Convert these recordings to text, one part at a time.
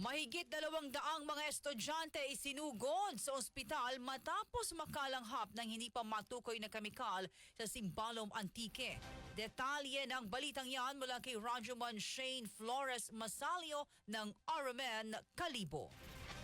Mahigit 200 mga estudyante isinugod sa ospital matapos makalanghap ng hindi pa matukoy na kemikal sa Simbalom Antique. Detalye ng balitang yan mula kay Radyoman Shane Flores Masalio ng RMN Kalibo.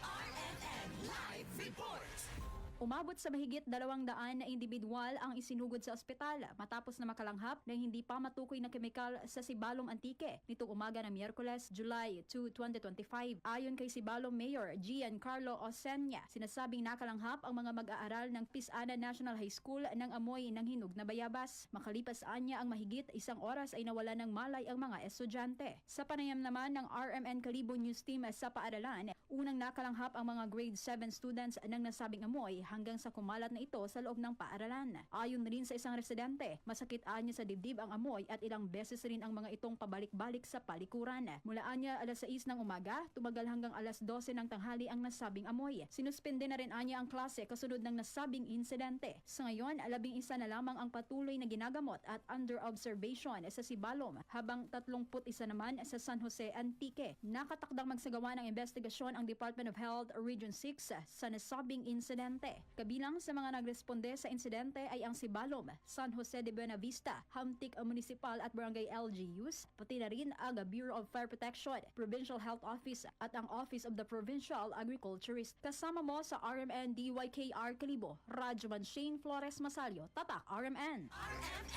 RMN Live Report! Umabot sa mahigit 200 na individual ang isinugod sa ospital matapos na makalanghap ng hindi pa matukoy na kemikal sa Sibalom Antique nitong umaga ng Miyerkules, July 2, 2025. Ayon kay Sibalom Mayor Giancarlo Osenya, sinasabing nakalanghap ang mga mag-aaral ng Pisana National High School ng amoy ng hinog na bayabas. Makalipas anya ang mahigit 1 oras ay nawala ng malay ang mga estudyante. Sa panayam naman ng RMN Kalibo News Team sa paaralan, unang nakalanghap ang mga grade 7 students ng nasabing amoy hanggang sa kumalat na ito sa loob ng paaralan. Ayon rin sa isang residente, masakit anya sa dibdib ang amoy at ilang beses rin ang mga itong pabalik-balik sa palikuran. Mula anya alas 6 ng umaga, tumagal hanggang alas 12 ng tanghali ang nasabing amoy. Sinuspende na rin anya ang klase kasunod ng nasabing insidente. Sa ngayon, 11 na lamang ang patuloy na ginagamot at under observation sa Sibalom, habang 31 naman sa San Jose Antique. Nakatakdang magsagawa ng investigasyon ang Department of Health Region 6 sa nasabing insidente. Kabilang sa mga nagresponde sa insidente ay ang Sibalom, San Jose de Buenavista, Hamtic Municipal at Barangay LGUs, pati na rin ang Bureau of Fire Protection, Provincial Health Office at ang Office of the Provincial Agriculturist. Kasama mo sa RMN DYKR Kalibo, Radyoman Shane Flores Masalio, Tatak RMN. RMN